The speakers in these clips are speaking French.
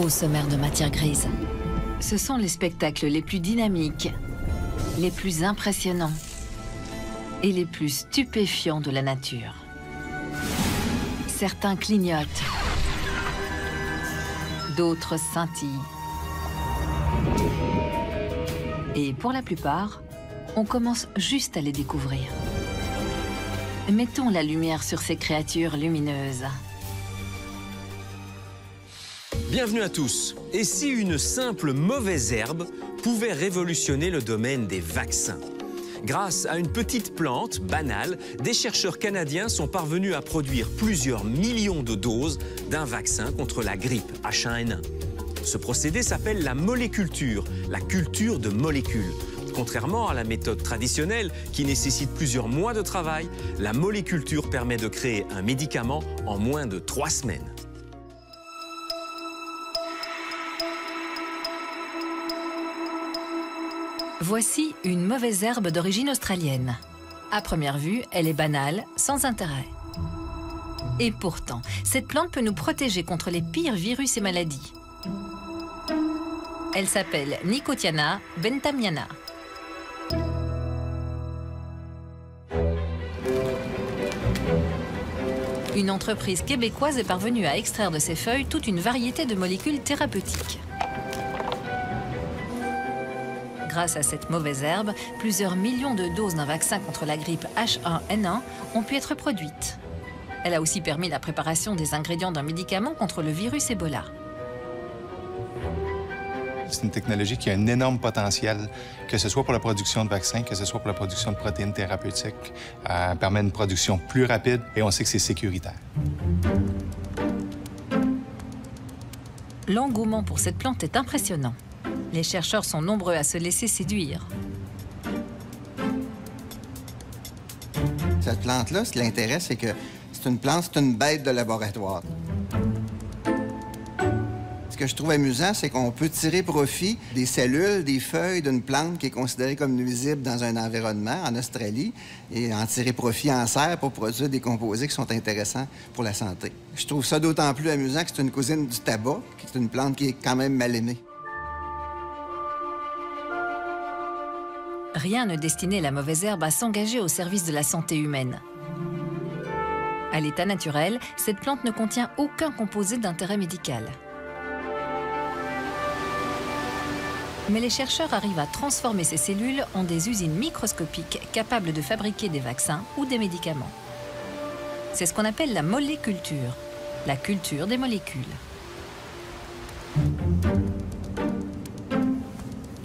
au sommaire de matière grise. Ce sont les spectacles les plus dynamiques, les plus impressionnants et les plus stupéfiants de la nature. Certains clignotent, d'autres scintillent. Et pour la plupart, on commence juste à les découvrir. Mettons la lumière sur ces créatures lumineuses. Bienvenue à tous. Et si une simple mauvaise herbe pouvait révolutionner le domaine des vaccins? Grâce à une petite plante banale, des chercheurs canadiens sont parvenus à produire plusieurs millions de doses d'un vaccin contre la grippe H1N1. Ce procédé s'appelle la moléculture, la culture de molécules. Contrairement à la méthode traditionnelle qui nécessite plusieurs mois de travail, la moléculture permet de créer un médicament en moins de 3 semaines. Voici une mauvaise herbe d'origine australienne. À première vue, elle est banale, sans intérêt. Et pourtant, cette plante peut nous protéger contre les pires virus et maladies. Elle s'appelle Nicotiana benthamiana. Une entreprise québécoise est parvenue à extraire de ses feuilles toute une variété de molécules thérapeutiques. Grâce à cette mauvaise herbe, plusieurs millions de doses d'un vaccin contre la grippe H1N1 ont pu être produites. Elle a aussi permis la préparation des ingrédients d'un médicament contre le virus Ebola. C'est une technologie qui a un énorme potentiel, que ce soit pour la production de vaccins, que ce soit pour la production de protéines thérapeutiques. Elle permet une production plus rapide et on sait que c'est sécuritaire. L'engouement pour cette plante est impressionnant. Les chercheurs sont nombreux à se laisser séduire. Cette plante-là, ce qui l'intéresse, c'est que c'est une plante, c'est une bête de laboratoire. Ce que je trouve amusant, c'est qu'on peut tirer profit des cellules, des feuilles d'une plante qui est considérée comme nuisible dans un environnement, en Australie, et en tirer profit en serre pour produire des composés qui sont intéressants pour la santé. Je trouve ça d'autant plus amusant que c'est une cousine du tabac, qui est une plante qui est quand même mal aimée. Rien ne destinait la mauvaise herbe à s'engager au service de la santé humaine. À l'état naturel, cette plante ne contient aucun composé d'intérêt médical. Mais les chercheurs arrivent à transformer ces cellules en des usines microscopiques capables de fabriquer des vaccins ou des médicaments. C'est ce qu'on appelle la moléculture, la culture des molécules.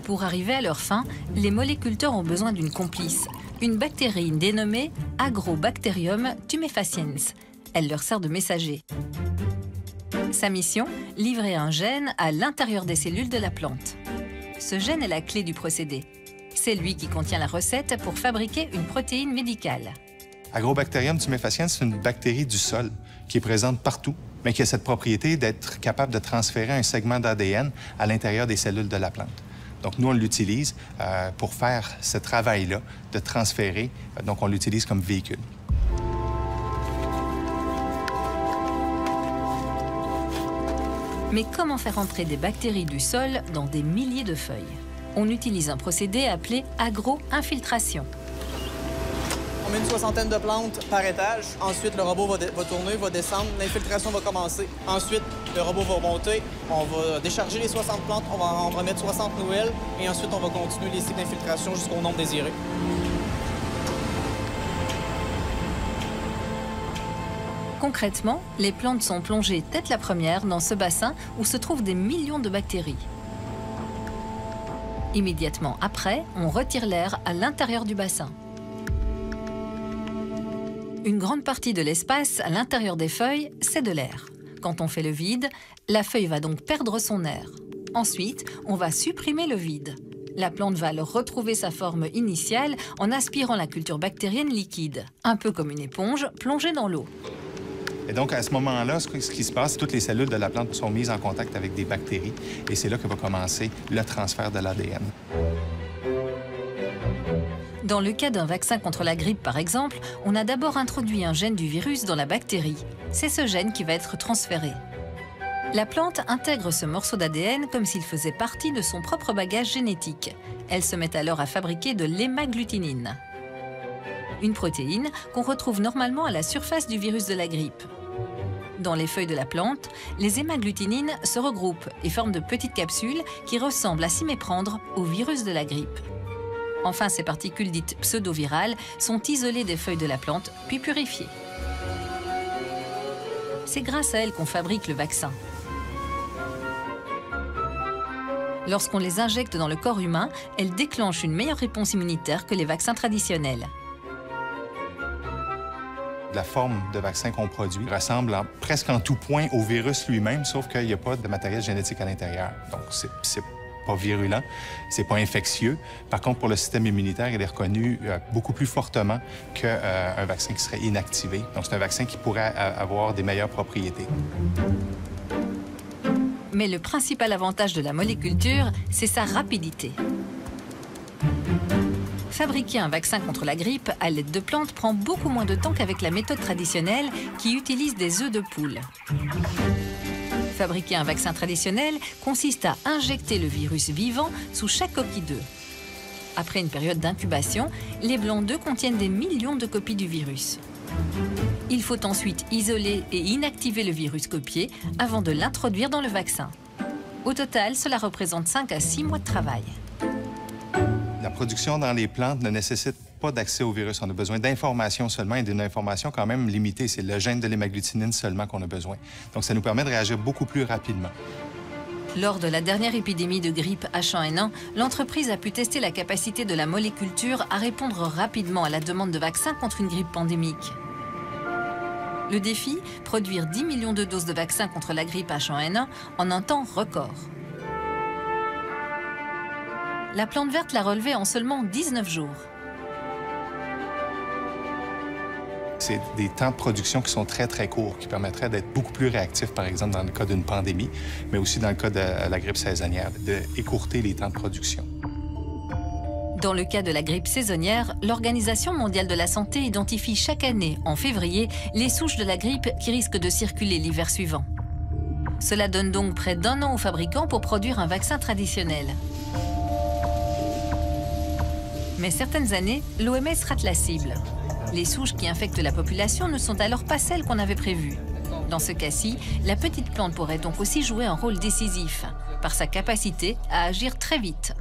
Pour arriver à leur fin, les moléculteurs ont besoin d'une complice, une bactérie dénommée Agrobacterium tumefaciens. Elle leur sert de messager. Sa mission, livrer un gène à l'intérieur des cellules de la plante. Ce gène est la clé du procédé. C'est lui qui contient la recette pour fabriquer une protéine médicale. Agrobacterium tumefaciens, c'est une bactérie du sol qui est présente partout, mais qui a cette propriété d'être capable de transférer un segment d'ADN à l'intérieur des cellules de la plante. Donc, nous, on l'utilise pour faire ce travail-là, de transférer. Donc, on l'utilise comme véhicule. Mais comment faire entrer des bactéries du sol dans des milliers de feuilles? On utilise un procédé appelé agro-infiltration. On met une soixantaine de plantes par étage. Ensuite, le robot va tourner, va descendre, l'infiltration va commencer. Ensuite, le robot va monter, on va décharger les 60 plantes, on va en remettre 60 nouvelles, et ensuite, on va continuer les cycles d'infiltration jusqu'au nombre désiré. Concrètement, les plantes sont plongées tête la première dans ce bassin où se trouvent des millions de bactéries. Immédiatement après, on retire l'air à l'intérieur du bassin. Une grande partie de l'espace à l'intérieur des feuilles, c'est de l'air. Quand on fait le vide, la feuille va donc perdre son air. Ensuite, on va supprimer le vide. La plante va alors retrouver sa forme initiale en aspirant la culture bactérienne liquide, un peu comme une éponge plongée dans l'eau. Et donc, à ce moment-là, ce qui se passe, toutes les cellules de la plante sont mises en contact avec des bactéries, et c'est là que va commencer le transfert de l'ADN. Dans le cas d'un vaccin contre la grippe, par exemple, on a d'abord introduit un gène du virus dans la bactérie. C'est ce gène qui va être transféré. La plante intègre ce morceau d'ADN comme s'il faisait partie de son propre bagage génétique. Elle se met alors à fabriquer de l'hémagglutinine, une protéine qu'on retrouve normalement à la surface du virus de la grippe. Dans les feuilles de la plante, les hémagglutinines se regroupent et forment de petites capsules qui ressemblent à s'y méprendre au virus de la grippe. Enfin, ces particules dites pseudo-virales sont isolées des feuilles de la plante, puis purifiées. C'est grâce à elles qu'on fabrique le vaccin. Lorsqu'on les injecte dans le corps humain, elles déclenchent une meilleure réponse immunitaire que les vaccins traditionnels. La forme de vaccin qu'on produit ressemble presque en tout point au virus lui-même, sauf qu'il n'y a pas de matériel génétique à l'intérieur. Donc, c'est pas virulent, c'est pas infectieux. Par contre, pour le système immunitaire, il est reconnu beaucoup plus fortement qu'un vaccin qui serait inactivé. Donc, c'est un vaccin qui pourrait avoir des meilleures propriétés. Mais le principal avantage de la moléculture, c'est sa rapidité. Fabriquer un vaccin contre la grippe à l'aide de plantes prend beaucoup moins de temps qu'avec la méthode traditionnelle qui utilise des œufs de poule. Fabriquer un vaccin traditionnel consiste à injecter le virus vivant sous chaque coquille d'œuf. Après une période d'incubation, les blancs d'œufs contiennent des millions de copies du virus. Il faut ensuite isoler et inactiver le virus copié avant de l'introduire dans le vaccin. Au total, cela représente 5 à 6 mois de travail. La production dans les plantes ne nécessite pas d'accès au virus. On a besoin d'informations seulement et d'une information quand même limitée. C'est le gène de l'hémagglutinine seulement qu'on a besoin. Donc, ça nous permet de réagir beaucoup plus rapidement. Lors de la dernière épidémie de grippe H1N1, l'entreprise a pu tester la capacité de la moléculture à répondre rapidement à la demande de vaccins contre une grippe pandémique. Le défi, produire 10 millions de doses de vaccins contre la grippe H1N1 en un temps record. La plante verte l'a relevé en seulement 19 jours. C'est des temps de production qui sont très, très courts, qui permettraient d'être beaucoup plus réactifs, par exemple, dans le cas d'une pandémie, mais aussi dans le cas de la grippe saisonnière, d'écourter les temps de production. Dans le cas de la grippe saisonnière, l'Organisation mondiale de la santé identifie chaque année, en février, les souches de la grippe qui risquent de circuler l'hiver suivant. Cela donne donc près d'1 an aux fabricants pour produire un vaccin traditionnel. Mais certaines années, l'OMS rate la cible. Les souches qui infectent la population ne sont alors pas celles qu'on avait prévues. Dans ce cas-ci, la petite plante pourrait donc aussi jouer un rôle décisif, par sa capacité à agir très vite.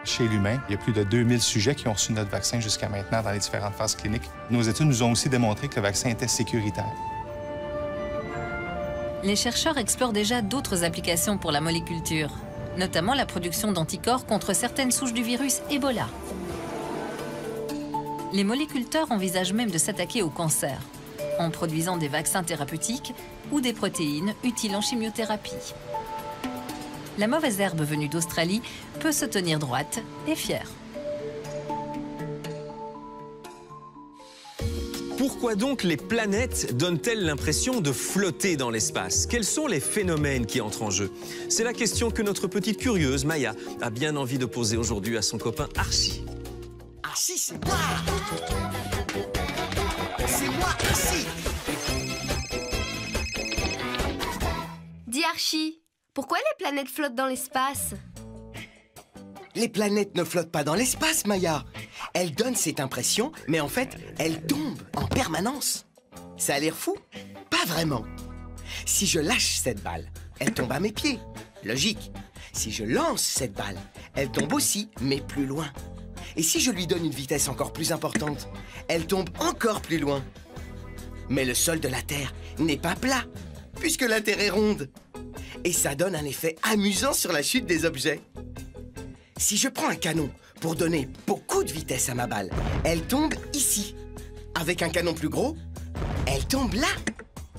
Chez l'humain, il y a plus de 2000 sujets qui ont reçu notre vaccin jusqu'à maintenant dans les différentes phases cliniques. Nos études nous ont aussi démontré que le vaccin était sécuritaire. Les chercheurs explorent déjà d'autres applications pour la moléculture, notamment la production d'anticorps contre certaines souches du virus Ebola. Les moléculteurs envisagent même de s'attaquer au cancer, en produisant des vaccins thérapeutiques ou des protéines utiles en chimiothérapie. La mauvaise herbe venue d'Australie peut se tenir droite et fière. Pourquoi donc les planètes donnent-elles l'impression de flotter dans l'espace? Quels sont les phénomènes qui entrent en jeu? C'est la question que notre petite curieuse, Maya, a bien envie de poser aujourd'hui à son copain Archie. Archie, c'est moi! C'est moi, Archie! Dis Archie, pourquoi les planètes flottent dans l'espace? Les planètes ne flottent pas dans l'espace, Maya. Elles donnent cette impression, mais en fait, elles tombent en permanence. Ça a l'air fou? Pas vraiment. Si je lâche cette balle, elle tombe à mes pieds. Logique. Si je lance cette balle, elle tombe aussi, mais plus loin. Et si je lui donne une vitesse encore plus importante, elle tombe encore plus loin. Mais le sol de la Terre n'est pas plat, puisque la Terre est ronde. Et ça donne un effet amusant sur la chute des objets. Si je prends un canon pour donner beaucoup de vitesse à ma balle, elle tombe ici. Avec un canon plus gros, elle tombe là.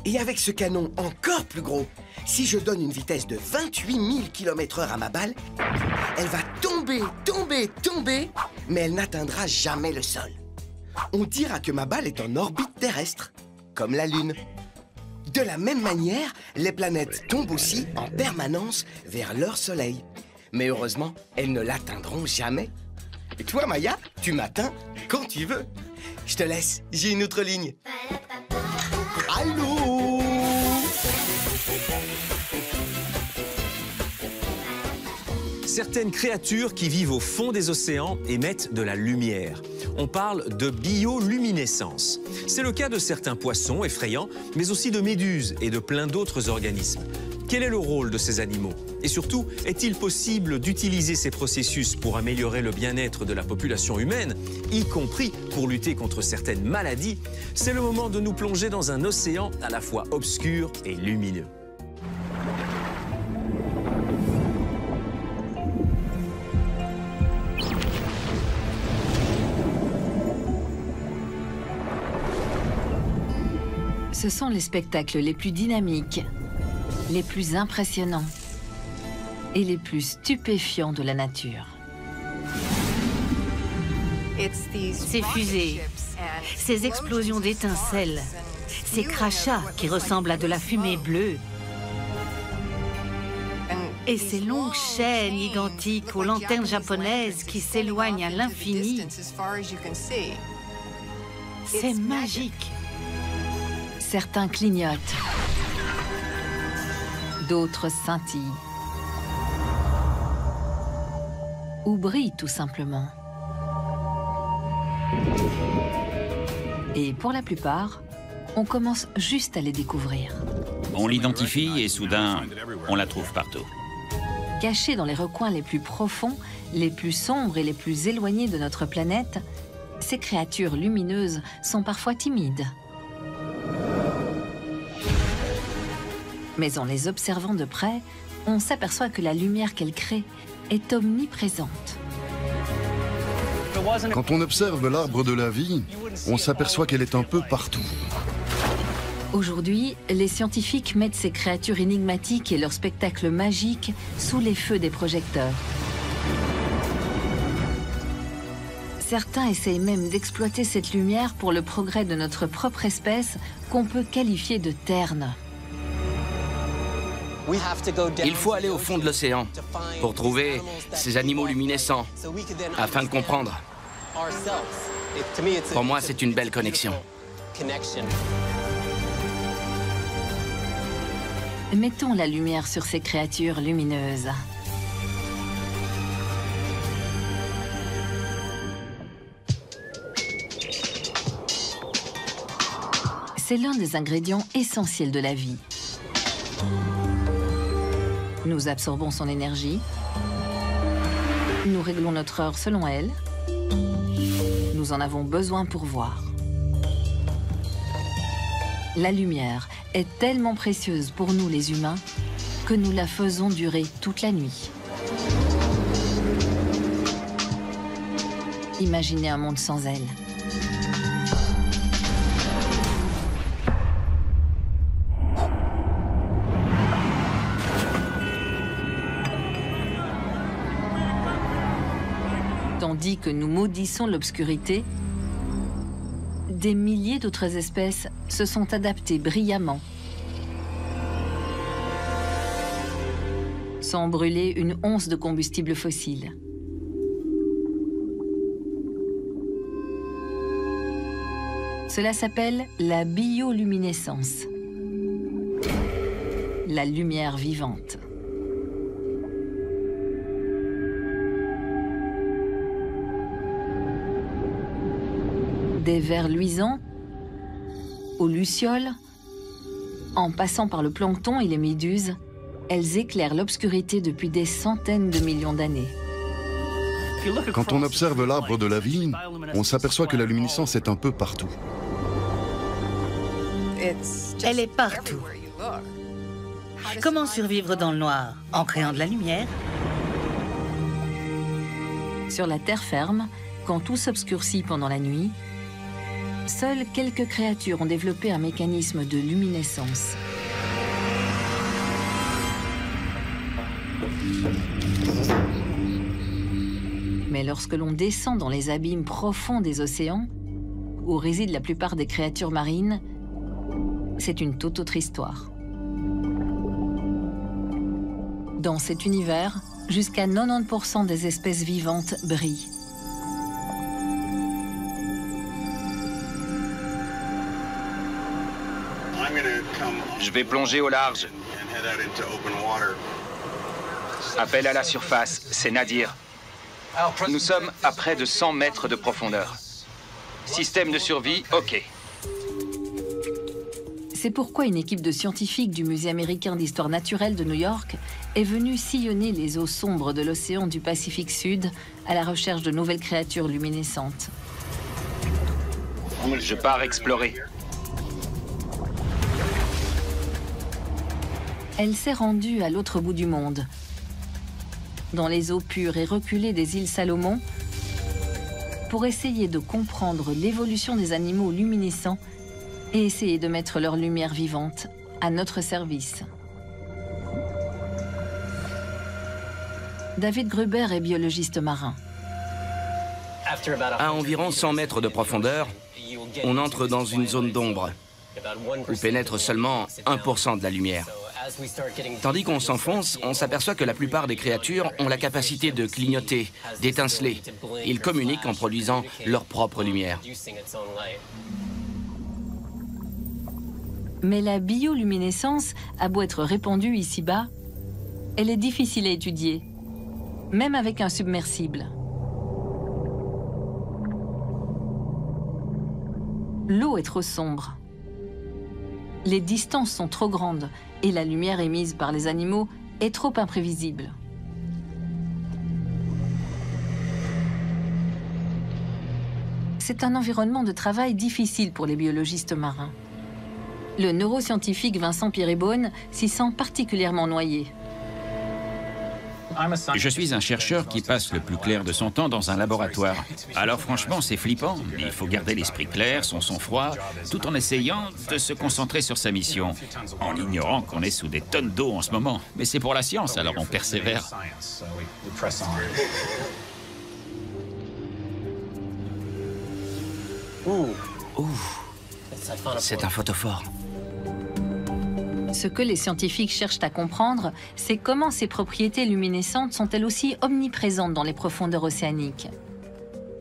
Et avec ce canon encore plus gros, si je donne une vitesse de 28 000 km/h à ma balle, elle va tomber, tomber, tomber, mais elle n'atteindra jamais le sol. On dira que ma balle est en orbite terrestre, comme la Lune. De la même manière, les planètes tombent aussi en permanence vers leur soleil. Mais heureusement, elles ne l'atteindront jamais. Et toi, Maya, tu m'atteins quand tu veux. Je te laisse, j'ai une autre ligne. Allô? Certaines créatures qui vivent au fond des océans émettent de la lumière. On parle de bioluminescence. C'est le cas de certains poissons effrayants, mais aussi de méduses et de plein d'autres organismes. Quel est le rôle de ces animaux? Et surtout, est-il possible d'utiliser ces processus pour améliorer le bien-être de la population humaine, y compris pour lutter contre certaines maladies? C'est le moment de nous plonger dans un océan à la fois obscur et lumineux. Ce sont les spectacles les plus dynamiques, les plus impressionnants et les plus stupéfiants de la nature. Ces fusées, ces explosions d'étincelles, ces crachats qui ressemblent à de la fumée bleue et ces longues chaînes gigantiques aux lanternes japonaises qui s'éloignent à l'infini. C'est magique. Certains clignotent, d'autres scintillent ou brillent tout simplement. Et pour la plupart, on commence juste à les découvrir. On l'identifie et soudain, on la trouve partout. Cachés dans les recoins les plus profonds, les plus sombres et les plus éloignés de notre planète, ces créatures lumineuses sont parfois timides. Mais en les observant de près, on s'aperçoit que la lumière qu'elles créent est omniprésente. Quand on observe l'arbre de la vie, on s'aperçoit qu'elle est un peu partout. Aujourd'hui, les scientifiques mettent ces créatures énigmatiques et leurs spectacles magiques sous les feux des projecteurs. Certains essayent même d'exploiter cette lumière pour le progrès de notre propre espèce, qu'on peut qualifier de terne. Il faut aller au fond de l'océan pour trouver ces animaux luminescents, afin de comprendre. Pour moi, c'est une belle connexion. Mettons la lumière sur ces créatures lumineuses. C'est l'un des ingrédients essentiels de la vie. Nous absorbons son énergie. Nous réglons notre heure selon elle. Nous en avons besoin pour voir. La lumière est tellement précieuse pour nous les humains que nous la faisons durer toute la nuit. Imaginez un monde sans elle. Tandis que nous maudissons l'obscurité, des milliers d'autres espèces se sont adaptées brillamment, sans brûler une once de combustible fossile. Cela s'appelle la bioluminescence, la lumière vivante. Des vers luisants aux lucioles, en passant par le plancton et les méduses, elles éclairent l'obscurité depuis des centaines de millions d'années. Quand on observe l'arbre de la vie, on s'aperçoit que la luminescence est un peu partout. Elle est partout. Comment survivre dans le noir? En créant de la lumière. Sur la terre ferme, quand tout s'obscurcit pendant la nuit, seules quelques créatures ont développé un mécanisme de luminescence. Mais lorsque l'on descend dans les abîmes profonds des océans, où résident la plupart des créatures marines, c'est une toute autre histoire. Dans cet univers, jusqu'à 90% des espèces vivantes brillent. Je vais plonger au large. Appel à la surface, c'est Nadir. Nous sommes à près de 100 mètres de profondeur. Système de survie, OK. C'est pourquoi une équipe de scientifiques du Musée américain d'histoire naturelle de New York est venue sillonner les eaux sombres de l'océan du Pacifique Sud à la recherche de nouvelles créatures luminescentes. Je pars explorer. Elle s'est rendue à l'autre bout du monde, dans les eaux pures et reculées des îles Salomon, pour essayer de comprendre l'évolution des animaux luminescents et essayer de mettre leur lumière vivante à notre service. David Gruber est biologiste marin. À environ 100 mètres de profondeur, on entre dans une zone d'ombre où pénètre seulement 1% de la lumière. Tandis qu'on s'enfonce, on s'aperçoit que la plupart des créatures ont la capacité de clignoter, d'étinceler. Ils communiquent en produisant leur propre lumière. Mais la bioluminescence a beau être répandue ici-bas, elle est difficile à étudier, même avec un submersible. L'eau est trop sombre. Les distances sont trop grandes et la lumière émise par les animaux est trop imprévisible. C'est un environnement de travail difficile pour les biologistes marins. Le neuroscientifique Vincent Pierrébonne s'y sent particulièrement noyé. Je suis un chercheur qui passe le plus clair de son temps dans un laboratoire. Alors franchement, c'est flippant. Il faut garder l'esprit clair, son sang-froid, tout en essayant de se concentrer sur sa mission, en ignorant qu'on est sous des tonnes d'eau en ce moment. Mais c'est pour la science, alors on persévère. C'est un photophore. Ce que les scientifiques cherchent à comprendre, c'est comment ces propriétés luminescentes sont-elles aussi omniprésentes dans les profondeurs océaniques.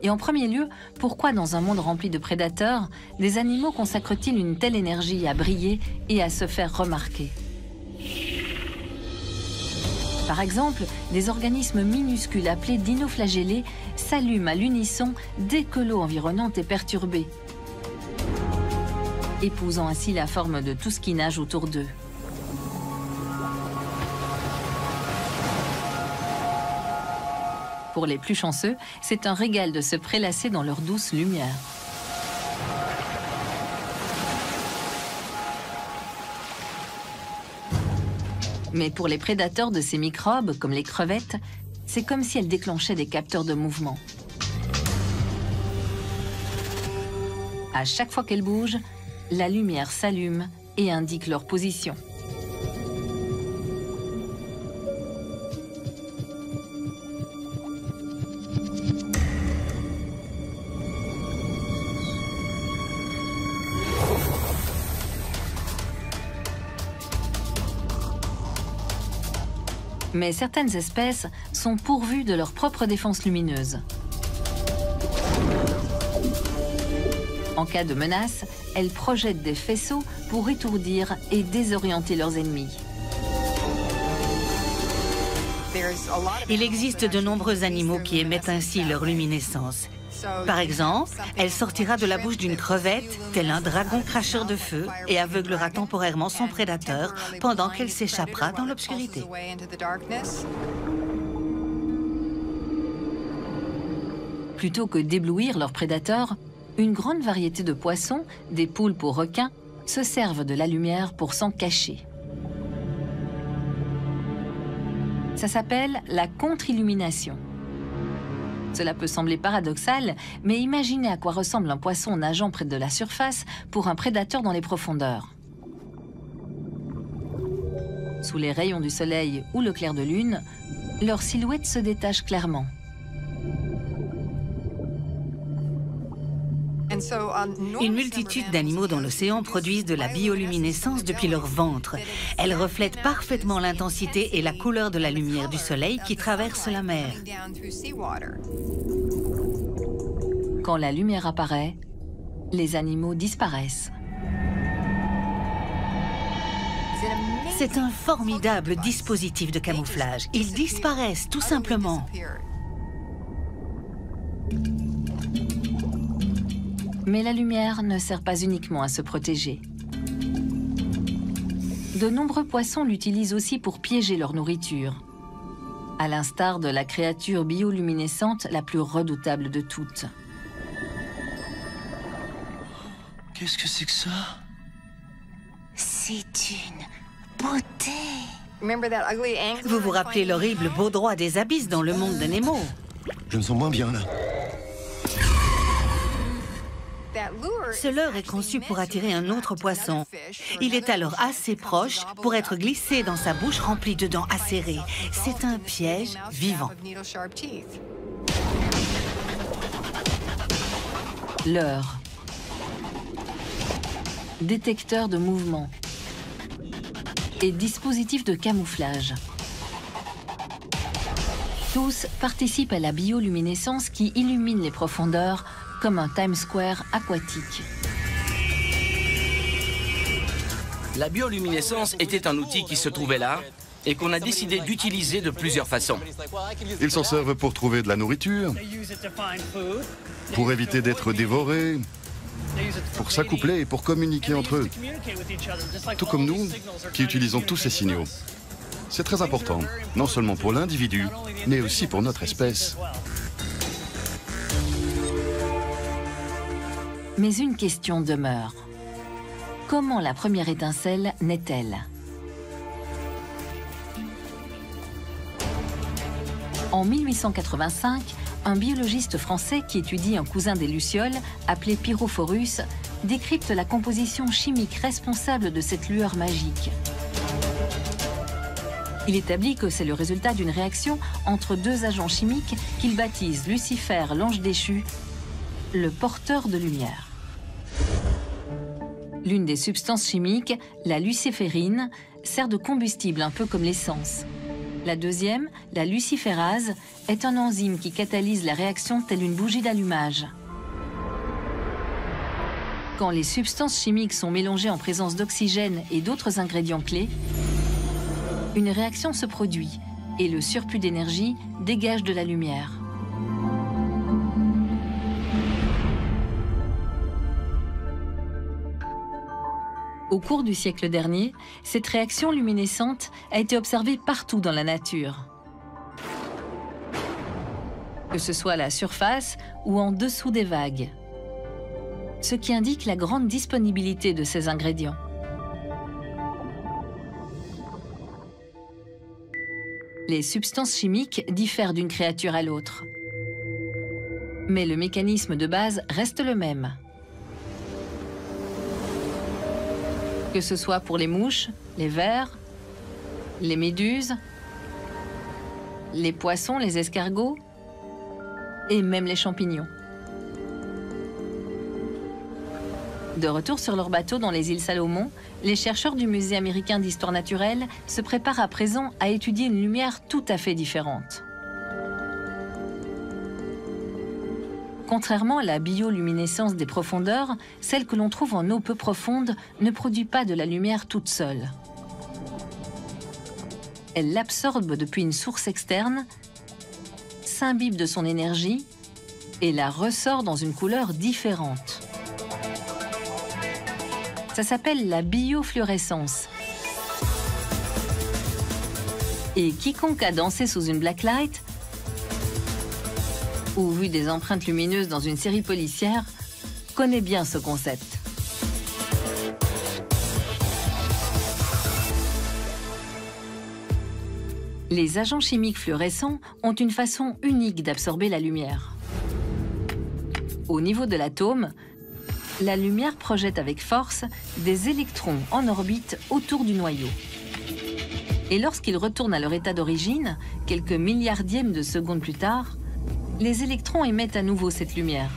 Et en premier lieu, pourquoi dans un monde rempli de prédateurs, des animaux consacrent-ils une telle énergie à briller et à se faire remarquer? Par exemple, des organismes minuscules appelés dinoflagellés s'allument à l'unisson dès que l'eau environnante est perturbée, épousant ainsi la forme de tout ce qui nage autour d'eux. Pour les plus chanceux, c'est un régal de se prélasser dans leur douce lumière. Mais pour les prédateurs de ces microbes, comme les crevettes, c'est comme si elles déclenchaient des capteurs de mouvement. À chaque fois qu'elles bougent, la lumière s'allume et indique leur position. Mais certaines espèces sont pourvues de leur propre défense lumineuse. En cas de menace, elles projettent des faisceaux pour étourdir et désorienter leurs ennemis. Il existe de nombreux animaux qui émettent ainsi leur luminescence. Par exemple, elle sortira de la bouche d'une crevette, tel un dragon cracheur de feu, et aveuglera temporairement son prédateur pendant qu'elle s'échappera dans l'obscurité. Plutôt que d'éblouir leurs prédateurs, une grande variété de poissons, des poulpes aux requins, se servent de la lumière pour s'en cacher. Ça s'appelle la contre-illumination. Cela peut sembler paradoxal, mais imaginez à quoi ressemble un poisson nageant près de la surface pour un prédateur dans les profondeurs. Sous les rayons du soleil ou le clair de lune, leur silhouette se détache clairement. Une multitude d'animaux dans l'océan produisent de la bioluminescence depuis leur ventre. Elle reflète parfaitement l'intensité et la couleur de la lumière du soleil qui traverse la mer. Quand la lumière apparaît, les animaux disparaissent. C'est un formidable dispositif de camouflage. Ils disparaissent tout simplement. Mais la lumière ne sert pas uniquement à se protéger. De nombreux poissons l'utilisent aussi pour piéger leur nourriture, à l'instar de la créature bioluminescente la plus redoutable de toutes. Qu'est-ce que c'est que ça? C'est une beauté. Vous vous rappelez l'horrible baudroie des abysses dans le monde de Nemo? Je me sens moins bien, là. Ce leurre est conçu pour attirer un autre poisson. Il est alors assez proche pour être glissé dans sa bouche remplie de dents acérées. C'est un piège vivant. Leurre. Détecteur de mouvement. Et dispositif de camouflage. Tous participent à la bioluminescence qui illumine les profondeurs comme un Times Square aquatique. La bioluminescence était un outil qui se trouvait là et qu'on a décidé d'utiliser de plusieurs façons. Ils s'en servent pour trouver de la nourriture, pour éviter d'être dévorés, pour s'accoupler et pour communiquer entre eux. Tout comme nous, qui utilisons tous ces signaux. C'est très important, non seulement pour l'individu, mais aussi pour notre espèce. Mais une question demeure. Comment la première étincelle naît-elle? En 1885, un biologiste français qui étudie un cousin des lucioles, appelé Pyrophorus, décrypte la composition chimique responsable de cette lueur magique. Il établit que c'est le résultat d'une réaction entre deux agents chimiques qu'il baptise Lucifer, l'ange déchu, le porteur de lumière. L'une des substances chimiques, la luciférine, sert de combustible un peu comme l'essence. La deuxième, la luciférase, est un enzyme qui catalyse la réaction telle une bougie d'allumage. Quand les substances chimiques sont mélangées en présence d'oxygène et d'autres ingrédients clés, une réaction se produit et le surplus d'énergie dégage de la lumière. Au cours du siècle dernier, cette réaction luminescente a été observée partout dans la nature. Que ce soit à la surface ou en dessous des vagues. Ce qui indique la grande disponibilité de ces ingrédients. Les substances chimiques diffèrent d'une créature à l'autre. Mais le mécanisme de base reste le même. Que ce soit pour les mouches, les vers, les méduses, les poissons, les escargots et même les champignons. De retour sur leur bateau dans les îles Salomon, les chercheurs du Musée américain d'histoire naturelle se préparent à présent à étudier une lumière tout à fait différente. Contrairement à la bioluminescence des profondeurs, celle que l'on trouve en eau peu profonde ne produit pas de la lumière toute seule. Elle l'absorbe depuis une source externe, s'imbibe de son énergie et la ressort dans une couleur différente. Ça s'appelle la biofluorescence. Et quiconque a dansé sous une blacklight ou vu des empreintes lumineuses dans une série policière, connaît bien ce concept. Les agents chimiques fluorescents ont une façon unique d'absorber la lumière. Au niveau de l'atome, la lumière projette avec force des électrons en orbite autour du noyau. Et lorsqu'ils retournent à leur état d'origine, quelques milliardièmes de secondes plus tard, les électrons émettent à nouveau cette lumière,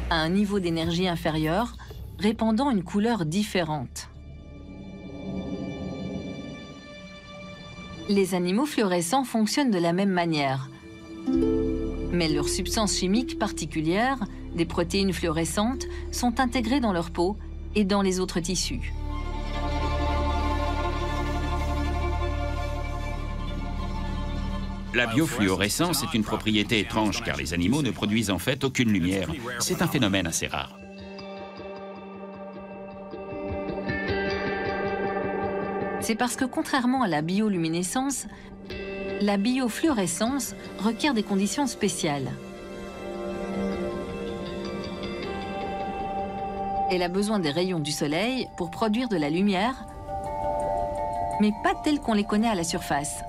à un niveau d'énergie inférieur, répandant une couleur différente. Les animaux fluorescents fonctionnent de la même manière. Mais leurs substances chimiques particulières, des protéines fluorescentes, sont intégrées dans leur peau et dans les autres tissus. La biofluorescence est une propriété étrange car les animaux ne produisent en fait aucune lumière. C'est un phénomène assez rare. C'est parce que contrairement à la bioluminescence, la biofluorescence requiert des conditions spéciales. Elle a besoin des rayons du soleil pour produire de la lumière, mais pas telle qu'on les connaît à la surface.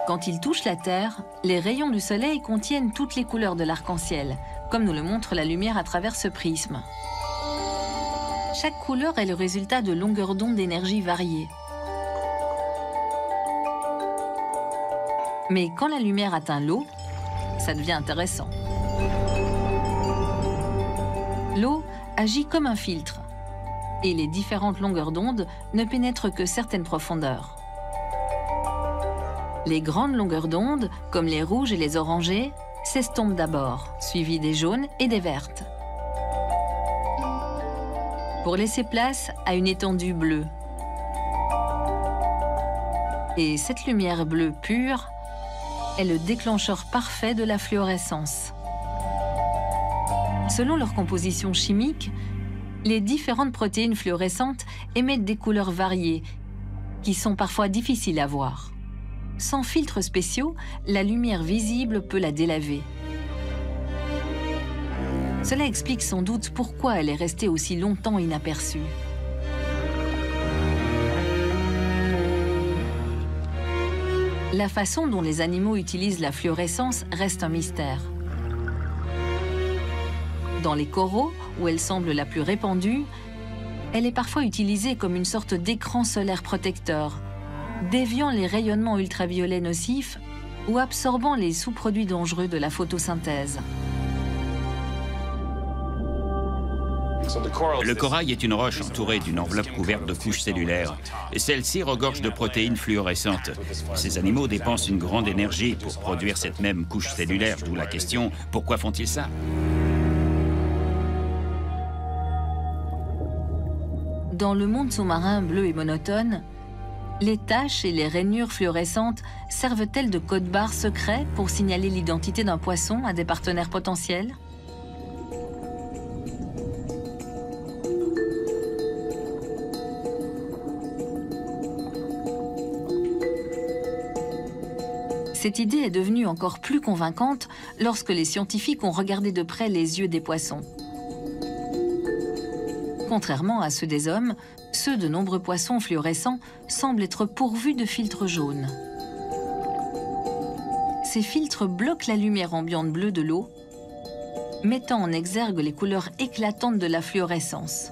Quand ils touchent la Terre, les rayons du soleil contiennent toutes les couleurs de l'arc-en-ciel, comme nous le montre la lumière à travers ce prisme. Chaque couleur est le résultat de longueurs d'onde d'énergie variées. Mais quand la lumière atteint l'eau, ça devient intéressant. L'eau agit comme un filtre, et les différentes longueurs d'onde ne pénètrent que certaines profondeurs. Les grandes longueurs d'onde, comme les rouges et les orangés, s'estompent d'abord, suivies des jaunes et des vertes, pour laisser place à une étendue bleue. Et cette lumière bleue pure est le déclencheur parfait de la fluorescence. Selon leur composition chimique, les différentes protéines fluorescentes émettent des couleurs variées qui sont parfois difficiles à voir. Sans filtres spéciaux, la lumière visible peut la délaver. Cela explique sans doute pourquoi elle est restée aussi longtemps inaperçue. La façon dont les animaux utilisent la fluorescence reste un mystère. Dans les coraux, où elle semble la plus répandue, elle est parfois utilisée comme une sorte d'écran solaire protecteur, déviant les rayonnements ultraviolets nocifs ou absorbant les sous-produits dangereux de la photosynthèse. Le corail est une roche entourée d'une enveloppe couverte de couches cellulaires. Celle-ci regorge de protéines fluorescentes. Ces animaux dépensent une grande énergie pour produire cette même couche cellulaire, d'où la question, pourquoi font-ils ça? Dans le monde sous-marin bleu et monotone, les taches et les rainures fluorescentes servent-elles de code-barre secret pour signaler l'identité d'un poisson à des partenaires potentiels? Cette idée est devenue encore plus convaincante lorsque les scientifiques ont regardé de près les yeux des poissons. Contrairement à ceux des hommes, ceux de nombreux poissons fluorescents semblent être pourvus de filtres jaunes. Ces filtres bloquent la lumière ambiante bleue de l'eau, mettant en exergue les couleurs éclatantes de la fluorescence.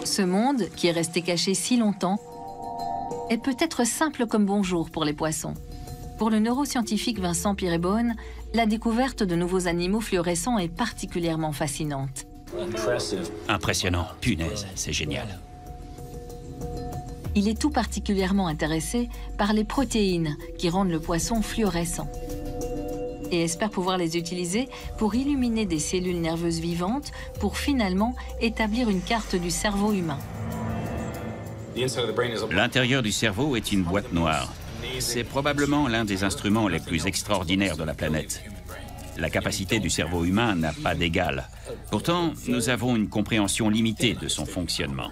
Ce monde, qui est resté caché si longtemps, est peut-être simple comme bonjour pour les poissons. Pour le neuroscientifique Vincent Pirebonne, la découverte de nouveaux animaux fluorescents est particulièrement fascinante. Impressionnant, punaise, c'est génial. Il est tout particulièrement intéressé par les protéines qui rendent le poisson fluorescent et espère pouvoir les utiliser pour illuminer des cellules nerveuses vivantes pour finalement établir une carte du cerveau humain. L'intérieur du cerveau est une boîte noire. C'est probablement l'un des instruments les plus extraordinaires de la planète. La capacité du cerveau humain n'a pas d'égal. Pourtant, nous avons une compréhension limitée de son fonctionnement.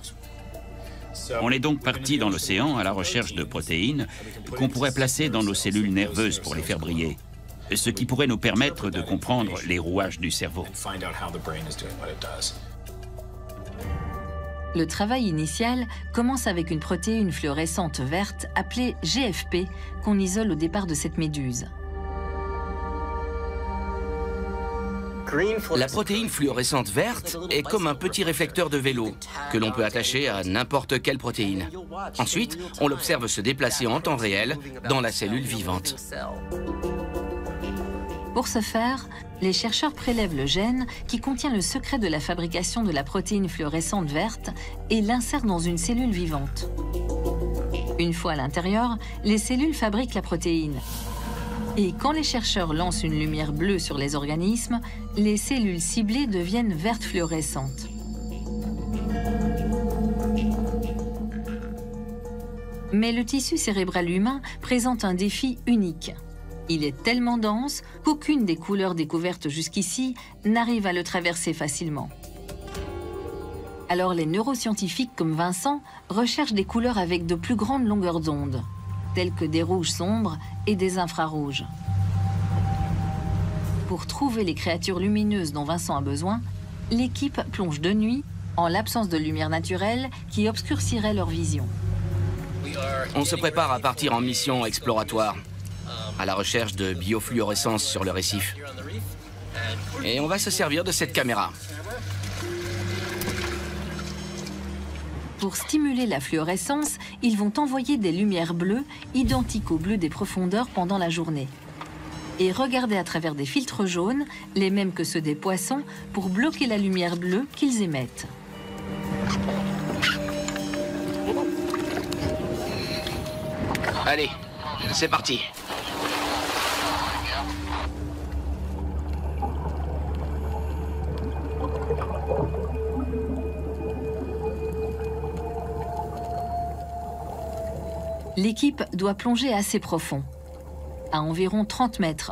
On est donc parti dans l'océan à la recherche de protéines qu'on pourrait placer dans nos cellules nerveuses pour les faire briller, ce qui pourrait nous permettre de comprendre les rouages du cerveau. Le travail initial commence avec une protéine fluorescente verte appelée GFP qu'on isole au départ de cette méduse. La protéine fluorescente verte est comme un petit réflecteur de vélo que l'on peut attacher à n'importe quelle protéine. Ensuite, on l'observe se déplacer en temps réel dans la cellule vivante. Pour ce faire, les chercheurs prélèvent le gène qui contient le secret de la fabrication de la protéine fluorescente verte et l'insèrent dans une cellule vivante. Une fois à l'intérieur, les cellules fabriquent la protéine. Et quand les chercheurs lancent une lumière bleue sur les organismes, les cellules ciblées deviennent vertes fluorescentes. Mais le tissu cérébral humain présente un défi unique. Il est tellement dense qu'aucune des couleurs découvertes jusqu'ici n'arrive à le traverser facilement. Alors les neuroscientifiques comme Vincent recherchent des couleurs avec de plus grandes longueurs d'onde, telles que des rouges sombres et des infrarouges. Pour trouver les créatures lumineuses dont Vincent a besoin, l'équipe plonge de nuit en l'absence de lumière naturelle qui obscurcirait leur vision. On se prépare à partir en mission exploratoire, à la recherche de biofluorescence sur le récif. Et on va se servir de cette caméra. Pour stimuler la fluorescence, ils vont envoyer des lumières bleues identiques au bleu des profondeurs pendant la journée. Et regarder à travers des filtres jaunes, les mêmes que ceux des poissons, pour bloquer la lumière bleue qu'ils émettent. Allez, c'est parti. L'équipe doit plonger assez profond, à environ 30 mètres,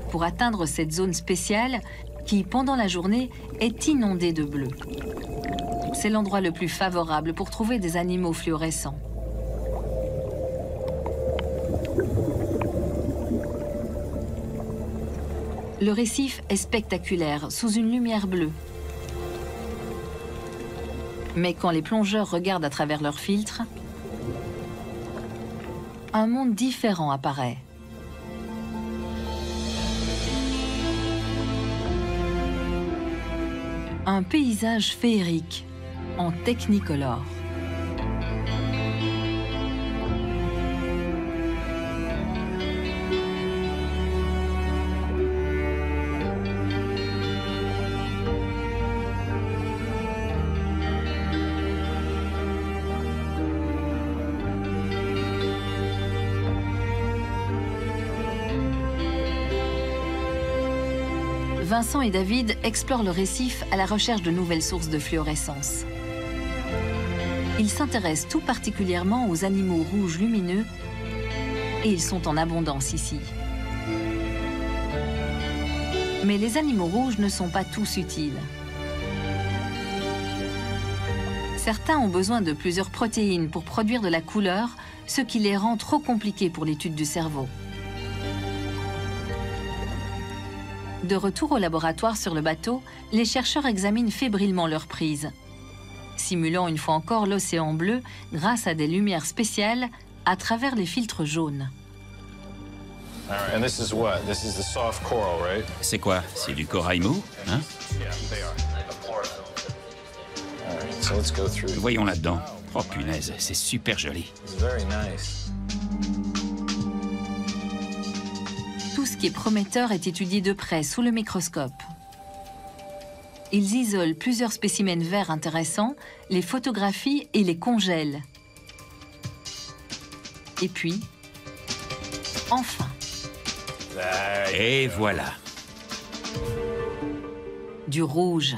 pour atteindre cette zone spéciale qui, pendant la journée, est inondée de bleu. C'est l'endroit le plus favorable pour trouver des animaux fluorescents. Le récif est spectaculaire, sous une lumière bleue. Mais quand les plongeurs regardent à travers leurs filtres, un monde différent apparaît. Un paysage féerique, en technicolor. Vincent et David explorent le récif à la recherche de nouvelles sources de fluorescence. Ils s'intéressent tout particulièrement aux animaux rouges lumineux et ils sont en abondance ici. Mais les animaux rouges ne sont pas tous utiles. Certains ont besoin de plusieurs protéines pour produire de la couleur, ce qui les rend trop compliqués pour l'étude du cerveau. De retour au laboratoire sur le bateau, les chercheurs examinent fébrilement leur prise, simulant une fois encore l'océan bleu grâce à des lumières spéciales à travers les filtres jaunes. C'est quoi? C'est du corail mou, hein? Voyons là-dedans. Oh punaise, c'est super joli. Tout ce qui est prometteur est étudié de près sous le microscope. Ils isolent plusieurs spécimens verts intéressants, les photographient et les congèlent. Et puis, enfin. Et voilà. Du rouge.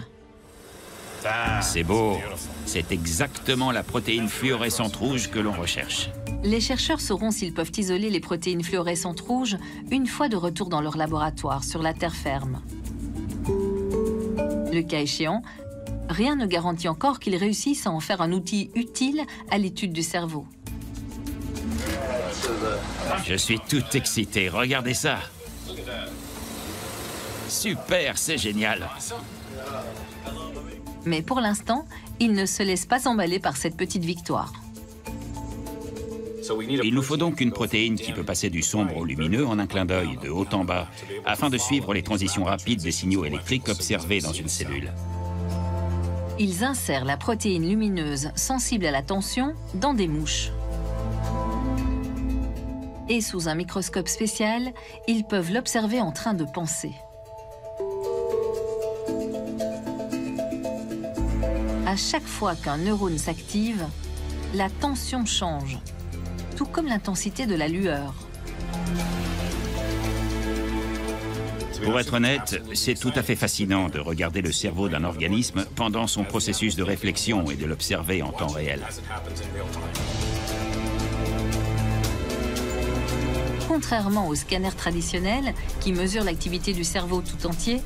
C'est beau. C'est exactement la protéine fluorescente rouge que l'on recherche. Les chercheurs sauront s'ils peuvent isoler les protéines fluorescentes rouges une fois de retour dans leur laboratoire sur la terre ferme. Le cas échéant, rien ne garantit encore qu'ils réussissent à en faire un outil utile à l'étude du cerveau. Je suis tout excité, regardez ça. Super, c'est génial. Mais pour l'instant, ils ne se laissent pas emballer par cette petite victoire. Il nous faut donc une protéine qui peut passer du sombre au lumineux en un clin d'œil, de haut en bas, afin de suivre les transitions rapides des signaux électriques observés dans une cellule. Ils insèrent la protéine lumineuse sensible à la tension dans des mouches. Et sous un microscope spécial, ils peuvent l'observer en train de penser. À chaque fois qu'un neurone s'active, la tension change, tout comme l'intensité de la lueur. Pour être honnête, c'est tout à fait fascinant de regarder le cerveau d'un organisme pendant son processus de réflexion et de l'observer en temps réel. contrairement aux scanners traditionnels qui mesurent l'activité du cerveau tout entier,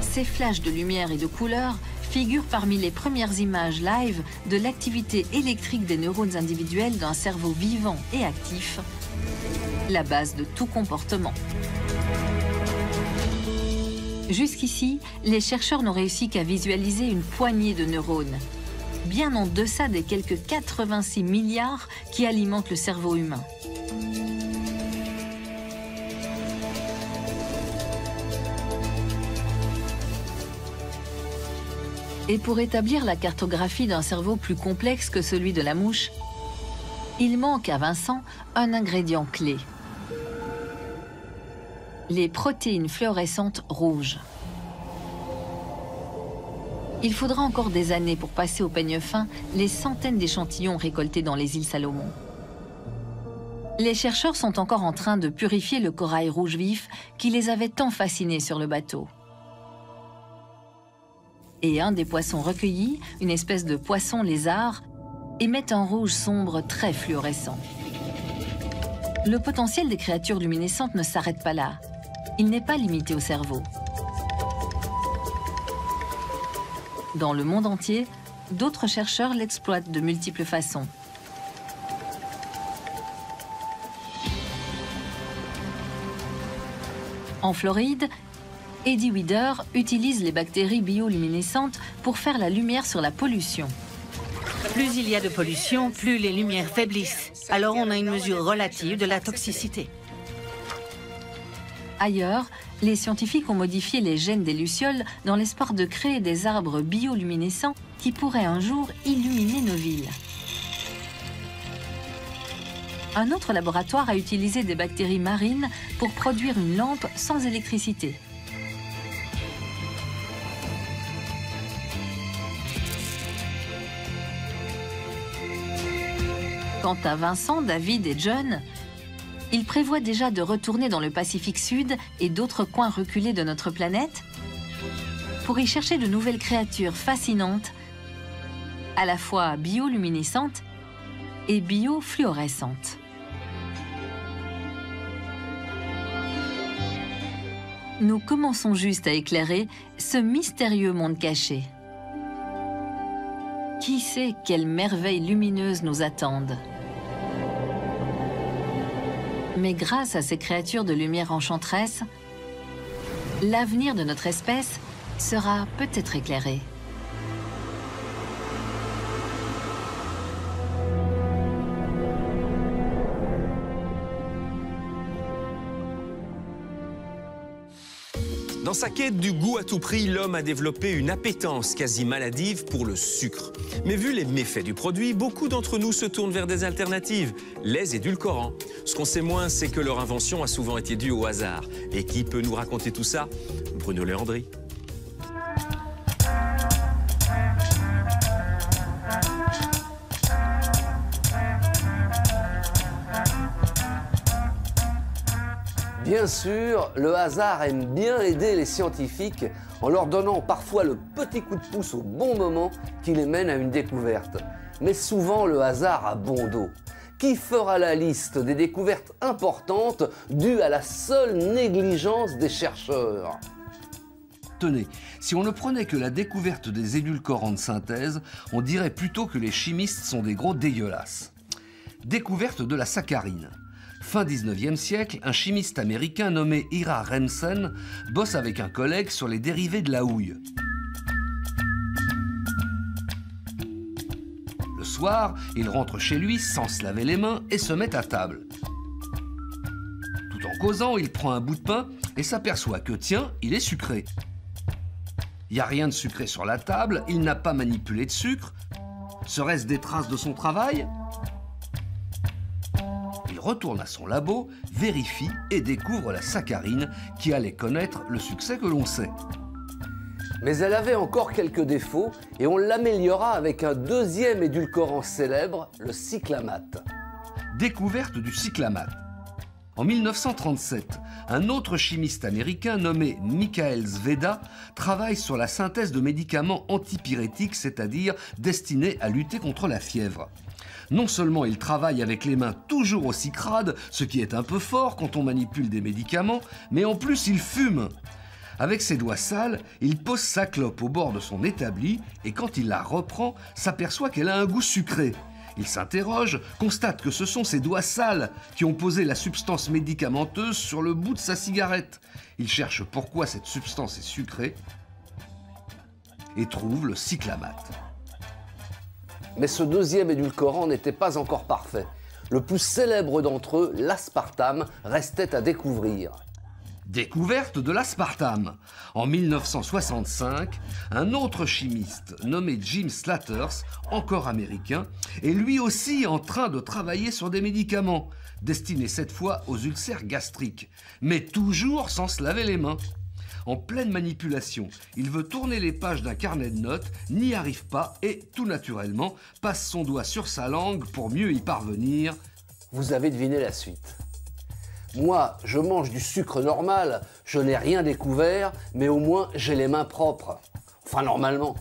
ces flashs de lumière et de couleurs figurent parmi les premières images live de l'activité électrique des neurones individuels d'un cerveau vivant et actif, la base de tout comportement. Jusqu'ici, les chercheurs n'ont réussi qu'à visualiser une poignée de neurones, bien en deçà des quelques 86 milliards qui alimentent le cerveau humain. Et pour établir la cartographie d'un cerveau plus complexe que celui de la mouche, il manque à Vincent un ingrédient clé: les protéines fluorescentes rouges. Il faudra encore des années pour passer au peigne fin les centaines d'échantillons récoltés dans les îles Salomon. Les chercheurs sont encore en train de purifier le corail rouge vif qui les avait tant fascinés sur le bateau. Et un des poissons recueillis, une espèce de poisson lézard, émet un rouge sombre très fluorescent. Le potentiel des créatures luminescentes ne s'arrête pas là. Il n'est pas limité au cerveau. Dans le monde entier, d'autres chercheurs l'exploitent de multiples façons. En Floride, Eddie Weider utilise les bactéries bioluminescentes pour faire la lumière sur la pollution. Plus il y a de pollution, plus les lumières faiblissent. Alors on a une mesure relative de la toxicité. Ailleurs, les scientifiques ont modifié les gènes des lucioles dans l'espoir de créer des arbres bioluminescents qui pourraient un jour illuminer nos villes. Un autre laboratoire a utilisé des bactéries marines pour produire une lampe sans électricité. Quant à Vincent, David et John, ils prévoient déjà de retourner dans le Pacifique Sud et d'autres coins reculés de notre planète pour y chercher de nouvelles créatures fascinantes, à la fois bioluminescentes et biofluorescentes. Nous commençons juste à éclairer ce mystérieux monde caché. Qui sait quelles merveilles lumineuses nous attendent? Mais grâce à ces créatures de lumière enchanteresse, l'avenir de notre espèce sera peut-être éclairé. Dans sa quête du goût à tout prix, l'homme a développé une appétence quasi maladive pour le sucre. Mais vu les méfaits du produit, beaucoup d'entre nous se tournent vers des alternatives, les édulcorants. Ce qu'on sait moins, c'est que leur invention a souvent été due au hasard. Et qui peut nous raconter tout ça? Bruno Léandri. Bien sûr, le hasard aime bien aider les scientifiques en leur donnant parfois le petit coup de pouce au bon moment qui les mène à une découverte. Mais souvent, le hasard a bon dos. Qui fera la liste des découvertes importantes dues à la seule négligence des chercheurs? Tenez, si on ne prenait que la découverte des édulcorants de synthèse, on dirait plutôt que les chimistes sont des gros dégueulasses. Découverte de la saccharine. Fin 19e siècle, un chimiste américain nommé Ira Remsen bosse avec un collègue sur les dérivés de la houille. Le soir, il rentre chez lui sans se laver les mains et se met à table. Tout en causant, il prend un bout de pain et s'aperçoit que, tiens, il est sucré. Il n'y a rien de sucré sur la table, il n'a pas manipulé de sucre. Serait-ce des traces de son travail ? Il retourne à son labo, vérifie et découvre la saccharine qui allait connaître le succès que l'on sait. Mais elle avait encore quelques défauts et on l'améliora avec un deuxième édulcorant célèbre, le cyclamate. Découverte du cyclamate. En 1937, un autre chimiste américain nommé Michael Zveda travaille sur la synthèse de médicaments antipyrétiques, c'est-à-dire destinés à lutter contre la fièvre. Non seulement il travaille avec les mains toujours aussi crades, ce qui est un peu fort quand on manipule des médicaments, mais en plus il fume. Avec ses doigts sales, il pose sa clope au bord de son établi et quand il la reprend, s'aperçoit qu'elle a un goût sucré. Il s'interroge, constate que ce sont ses doigts sales qui ont posé la substance médicamenteuse sur le bout de sa cigarette. Il cherche pourquoi cette substance est sucrée et trouve le cyclamate. Mais ce deuxième édulcorant n'était pas encore parfait. Le plus célèbre d'entre eux, l'aspartame, restait à découvrir. Découverte de l'aspartame. En 1965, un autre chimiste nommé Jim Slatters, encore américain, est lui aussi en train de travailler sur des médicaments, destinés cette fois aux ulcères gastriques, mais toujours sans se laver les mains. En pleine manipulation, il veut tourner les pages d'un carnet de notes, n'y arrive pas et, tout naturellement, passe son doigt sur sa langue pour mieux y parvenir. Vous avez deviné la suite. Moi, je mange du sucre normal, je n'ai rien découvert, mais au moins j'ai les mains propres. Enfin, normalement.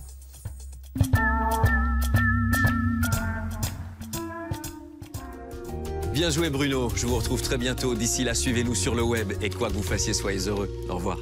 Bien joué Bruno, je vous retrouve très bientôt. D'ici là, suivez-nous sur le web et quoi que vous fassiez, soyez heureux. Au revoir.